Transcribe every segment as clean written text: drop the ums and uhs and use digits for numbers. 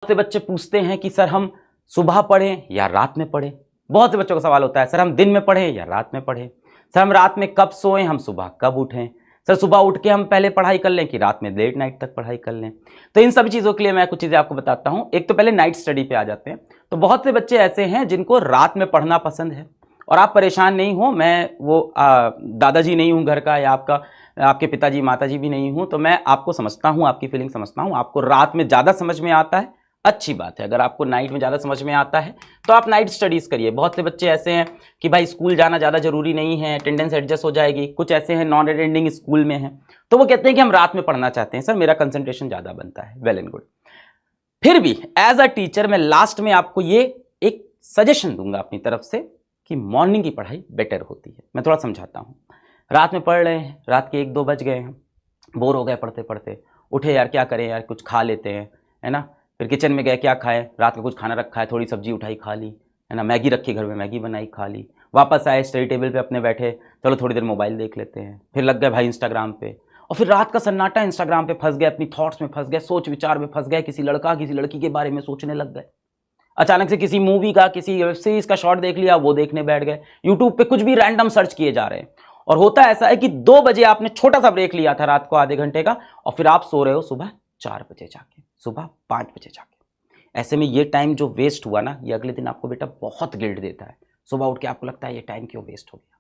से बच्चे पूछते हैं कि सर हम सुबह पढ़ें या रात में पढ़ें। बहुत से बच्चों का सवाल होता है सर हम दिन में पढ़ें या रात में पढ़ें, सर हम रात में कब सोएं, हम सुबह कब उठें, सर सुबह उठ के हम पहले पढ़ाई कर लें कि रात में लेट नाइट तक पढ़ाई कर लें। तो इन सभी चीज़ों के लिए मैं कुछ चीज़ें आपको बताता हूं। एक तो पहले नाइट स्टडी पे आ जाते हैं। तो बहुत से बच्चे ऐसे हैं जिनको रात में पढ़ना पसंद है, और आप परेशान नहीं हो, मैं वो दादाजी नहीं हूँ घर का, या आपके पिताजी माताजी भी नहीं हूँ, तो मैं आपको समझता हूँ, आपकी फीलिंग समझता हूँ। आपको रात में ज़्यादा समझ में आता है, अच्छी बात है। अगर आपको नाइट में ज़्यादा समझ में आता है तो आप नाइट स्टडीज़ करिए। बहुत से बच्चे ऐसे हैं कि भाई स्कूल जाना ज़्यादा जरूरी नहीं है, अटेंडेंस एडजस्ट हो जाएगी। कुछ ऐसे हैं नॉन अटेंडिंग स्कूल में हैं, तो वो कहते हैं कि हम रात में पढ़ना चाहते हैं, सर मेरा कंसंट्रेशन ज़्यादा बनता है। Well and good. फिर भी एज अ टीचर मैं लास्ट में आपको ये एक सजेशन दूंगा अपनी तरफ से कि मॉर्निंग की पढ़ाई बेटर होती है। मैं थोड़ा समझाता हूँ। रात में पढ़ रहे हैं, रात के 1-2 बज गए हैं, बोर हो गए पढ़ते पढ़ते, उठे यार क्या करें यार, कुछ खा लेते हैं, है ना। फिर किचन में गए, क्या खाएं, रात का कुछ खाना रखा है, थोड़ी सब्जी उठाई खा ली, है ना, मैगी रखी घर में, मैगी बनाई खा ली। वापस आए स्टडी टेबल पे अपने बैठे, चलो थोड़ी देर मोबाइल देख लेते हैं, फिर लग गए भाई इंस्टाग्राम पे, और फिर रात का सन्नाटा, इंस्टाग्राम पे फंस गए, अपनी थॉट्स में फंस गए, सोच विचार में फंस गए, किसी लड़का किसी लड़की के बारे में सोचने लग गए। अचानक से किसी मूवी का, किसी वेब सीरीज का शॉर्ट देख लिया, वो देखने बैठ गए। यूट्यूब पे कुछ भी रैंडम सर्च किए जा रहे हैं। और होता ऐसा है कि 2 बजे आपने छोटा सा ब्रेक लिया था रात को आधे घंटे का, और फिर आप सो रहे हो सुबह 4 बजे जाके, सुबह 5 बजे जाके। ऐसे में ये टाइम जो वेस्ट हुआ ना, ये अगले दिन आपको बेटा बहुत गिल्ट देता है। सुबह उठ के आपको लगता है ये टाइम क्यों वेस्ट हो गया।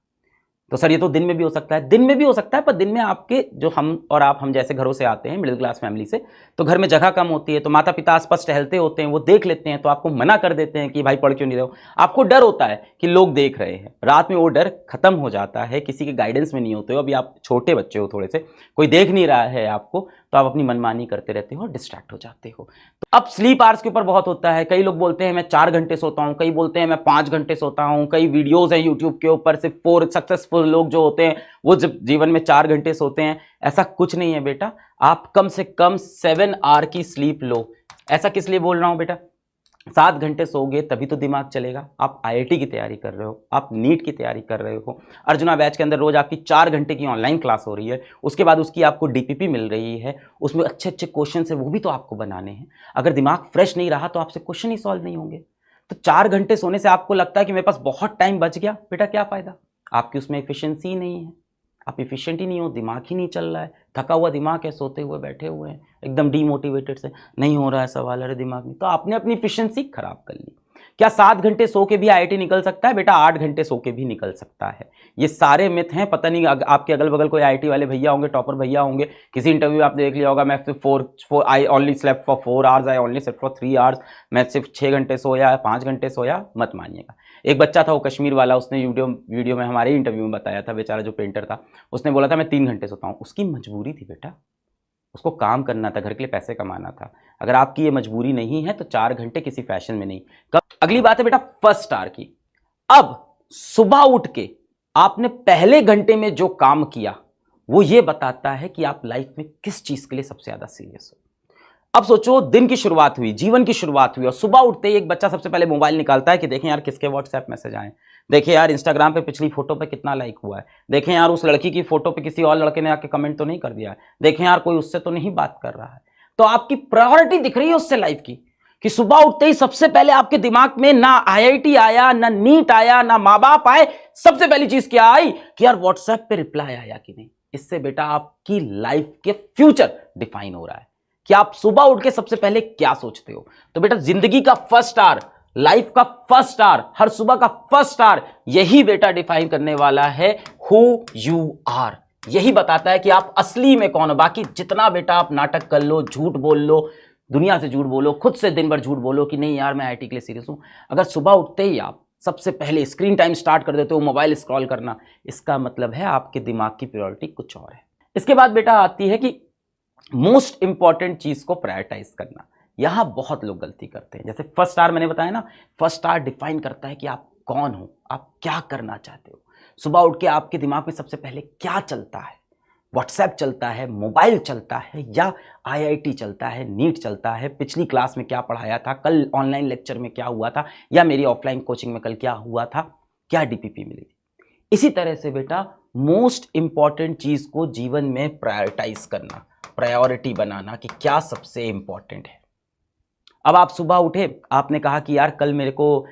तो सर ये तो दिन में भी हो सकता है, दिन में भी हो सकता है, पर दिन में आपके जो हम और आप, हम जैसे घरों से आते हैं, मिडिल क्लास फैमिली से, तो घर में जगह कम होती है, तो माता पिता आसपास टहलते होते हैं, वो देख लेते हैं, तो आपको मना कर देते हैं कि भाई पढ़ क्यों नहीं रहे हो। आपको डर होता है कि लोग देख रहे हैं। रात में वो डर खत्म हो जाता है, किसी के गाइडेंस में नहीं होते हो, अभी आप छोटे बच्चे हो थोड़े से, कोई देख नहीं रहा है आपको, तो आप अपनी मनमानी करते रहते हो और डिस्ट्रैक्ट हो जाते हो। तो अब स्लीप आवर्स के ऊपर बहुत होता है। कई लोग बोलते हैं मैं 4 घंटे सोता हूं, कई बोलते हैं मैं 5 घंटे सोता हूं, कई वीडियोस हैं यूट्यूब के ऊपर, सिर्फ 4 सक्सेसफुल लोग जो होते हैं वो जब जीवन में 4 घंटे सोते हैं। ऐसा कुछ नहीं है बेटा, आप कम से कम 7 आवर की स्लीप लो। ऐसा किस लिए बोल रहा हूं बेटा, 7 घंटे सोओगे तभी तो दिमाग चलेगा। आप आईआईटी की तैयारी कर रहे हो, आप नीट की तैयारी कर रहे हो, अर्जुना बैच के अंदर रोज आपकी 4 घंटे की ऑनलाइन क्लास हो रही है, उसके बाद उसकी आपको डीपीपी मिल रही है, उसमें अच्छे अच्छे क्वेश्चन है, वो भी तो आपको बनाने हैं। अगर दिमाग फ्रेश नहीं रहा तो आपसे क्वेश्चन ही सॉल्व नहीं होंगे। तो 4 घंटे सोने से आपको लगता है कि मेरे पास बहुत टाइम बच गया, बेटा क्या फायदा, आपकी उसमें एफिशिएंसी ही नहीं है, आप एफिशिएंट ही नहीं हो, दिमाग ही नहीं चल रहा है, थका हुआ दिमाग है, सोते हुए बैठे हुए हैं, एकदम डीमोटिवेटेड से, नहीं हो रहा है सवाल, अरे दिमाग में, तो आपने अपनी एफिशिएंसी खराब कर ली। क्या 7 घंटे सो के भी आईआईटी निकल सकता है बेटा? 8 घंटे सो के भी निकल सकता है। ये सारे मिथ हैं। पता नहीं आपके अगल बगल कोई आईआईटी वाले भैया होंगे, टॉपर भैया होंगे, किसी इंटरव्यू में आपने देख लिया होगा, मैं सिर्फ 4 I only slept for 4 hours, I only slept for 3 hours, मैं सिर्फ 6 घंटे सोया, 5 घंटे सोया। मत मानिएगा। एक बच्चा था वो कश्मीर वाला, उसने वीडियो में हमारे इंटरव्यू में बताया था, बेचारा जो पेंटर था, उसने बोला था मैं 3 घंटे सोता हूँ। उसकी मजबूरी थी बेटा, उसको काम करना था, घर के लिए पैसे कमाना था। अगर आपकी ये मजबूरी नहीं है तो 4 घंटे किसी फैशन में नहीं। अगली बात है बेटा फर्स्ट आवर की। अब सुबह उठ के आपने पहले घंटे में जो काम किया वो ये बताता है कि आप लाइफ में किस चीज के लिए सबसे ज्यादा सीरियस हो। अब सोचो, दिन की शुरुआत हुई, जीवन की शुरुआत हुई, और सुबह उठते ही एक बच्चा सबसे पहले मोबाइल निकालता है कि देखें यार किसके व्हाट्सएप मैसेज आए, देखें यार इंस्टाग्राम पे पिछली फोटो पे कितना लाइक हुआ है, देखें यार उस लड़की की फोटो पे किसी और लड़के ने आके कमेंट तो नहीं कर दिया है, देखें यार कोई उससे तो नहीं बात कर रहा है। तो आपकी प्रायोरिटी दिख रही है उससे लाइफ की, कि सुबह उठते ही सबसे पहले आपके दिमाग में ना आईआईटी आया, ना नीट आया, ना माँ बाप आए, सबसे पहली चीज क्या आई कि यार व्हाट्सएप पे रिप्लाई आया कि नहीं। इससे बेटा आपकी लाइफ के फ्यूचर डिफाइन हो रहा है कि आप सुबह उठ के सबसे पहले क्या सोचते हो। तो बेटा जिंदगी का फर्स्ट आवर, लाइफ का फर्स्ट आवर, हर सुबह का फर्स्ट आवर, यही बेटा डिफाइन करने वाला है हु यू आर। यही बताता है कि आप असली में कौन हो। बाकी जितना बेटा आप नाटक कर लो, झूठ बोल लो, दुनिया से झूठ बोलो, खुद से दिन भर झूठ बोलो कि नहीं यार मैं आईआईटी के लिए सीरियस हूं, अगर सुबह उठते ही आप सबसे पहले स्क्रीन टाइम स्टार्ट कर देते हो मोबाइल स्क्रॉल करना, इसका मतलब है आपके दिमाग की प्रायोरिटी कुछ और है। इसके बाद बेटा आती है कि मोस्ट इंपॉर्टेंट चीज को प्रायोरिटाइज करना। यहां बहुत लोग गलती करते हैं। जैसे फर्स्ट आवर मैंने बताया ना, फर्स्ट आवर डिफाइन करता है कि आप कौन हो, आप क्या करना चाहते हो। सुबह उठ के आपके दिमाग में सबसे पहले क्या चलता है, व्हाट्सएप चलता है, मोबाइल चलता है, या आईआईटी चलता है, नीट चलता है, पिछली क्लास में क्या पढ़ाया था, कल ऑनलाइन लेक्चर में क्या हुआ था, या मेरी ऑफलाइन कोचिंग में कल क्या हुआ था, क्या डीपीपी मिली थी। इसी तरह से बेटा मोस्ट इंपॉर्टेंट चीज को जीवन में प्रायोरिटाइज करना, प्रायोरिटी बनाना कि क्या सबसे इंपॉर्टेंट है। अब आप सुबह उठे, आपने कहा कि यार कल मेरे को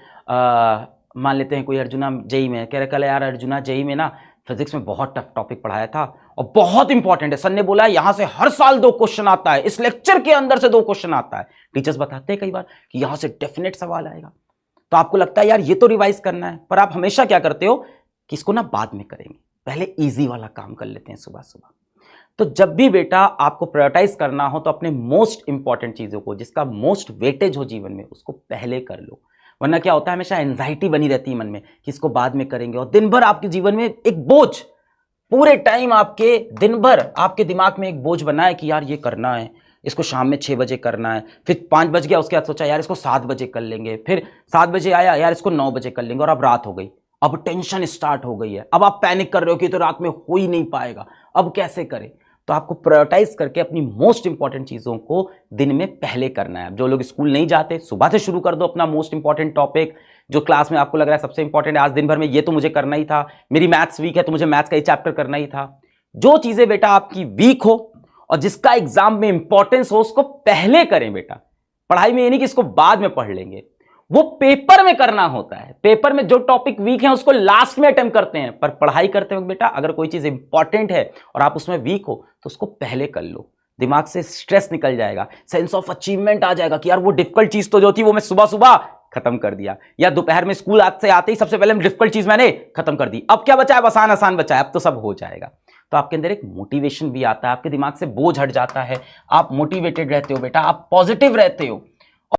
मान लेते हैं कोई अर्जुना जेई में कह रहे, कल यार अर्जुना जेई में ना फिजिक्स में बहुत टफ टॉपिक पढ़ाया था और बहुत इंपॉर्टेंट है, सर ने बोला है यहां से हर साल 2 क्वेश्चन आता है, इस लेक्चर के अंदर से 2 क्वेश्चन आता है। टीचर्स बताते हैं कई बार कि यहां से डेफिनेट सवाल आएगा, तो आपको लगता है यार ये तो रिवाइज करना है, पर आप हमेशा क्या करते हो कि इसको ना बाद में करेंगे, पहले इजी वाला काम कर लेते हैं सुबह सुबह। तो जब भी बेटा आपको प्रायोरिटाइज करना हो तो अपने मोस्ट इंपॉर्टेंट चीजों को, जिसका मोस्ट वेटेज हो जीवन में, उसको पहले कर लो, वरना क्या होता है हमेशा एंजाइटी बनी रहती है मन में कि इसको बाद में करेंगे, और दिन भर आपके जीवन में एक बोझ, पूरे टाइम आपके दिन भर आपके दिमाग में एक बोझ बना है कि यार ये करना है, इसको शाम में 6 बजे करना है, फिर 5 बज गया, उसके बाद सोचा यार इसको 7 बजे कर लेंगे, फिर 7 बजे आया यार इसको 9 बजे कर लेंगे, और अब रात हो गई, अब टेंशन स्टार्ट हो गई है, अब आप पैनिक कर रहे हो कि तो रात में हो ही नहीं पाएगा, अब कैसे करें। तो आपको प्रायोरिटाइज करके अपनी मोस्ट इंपॉर्टेंट चीजों को दिन में पहले करना है। जो लोग स्कूल नहीं जाते, सुबह से शुरू कर दो अपना मोस्ट इंपॉर्टेंट टॉपिक, जो क्लास में आपको लग रहा है सबसे इंपॉर्टेंट है, आज दिन भर में ये तो मुझे करना ही था, मेरी मैथ्स वीक है तो मुझे मैथ्स का ही चैप्टर करना ही था। जो चीजें बेटा आपकी वीक हो और जिसका एग्जाम में इंपॉर्टेंस हो, उसको पहले करें बेटा। पढ़ाई में ये नहीं कि इसको बाद में पढ़ लेंगे, वो पेपर में करना होता है। पेपर में जो टॉपिक वीक है उसको लास्ट में अटेम्प्ट करते हैं, पर पढ़ाई करते वक्त बेटा अगर कोई चीज इंपॉर्टेंट है और आप उसमें वीक हो तो उसको पहले कर लो, दिमाग से स्ट्रेस निकल जाएगा, सेंस ऑफ अचीवमेंट आ जाएगा कि यार वो डिफिकल्ट चीज तो जो थी वो मैं सुबह सुबह खत्म कर दिया, या दोपहर में स्कूल से आते ही सबसे पहले डिफिकल्ट चीज मैंने खत्म कर दी, अब क्या बचा है, आसान आसान बचा है, अब तो सब हो जाएगा। तो आपके अंदर एक मोटिवेशन भी आता है, आपके दिमाग से बोझ हट जाता है, आप मोटिवेटेड रहते हो बेटा, आप पॉजिटिव रहते हो।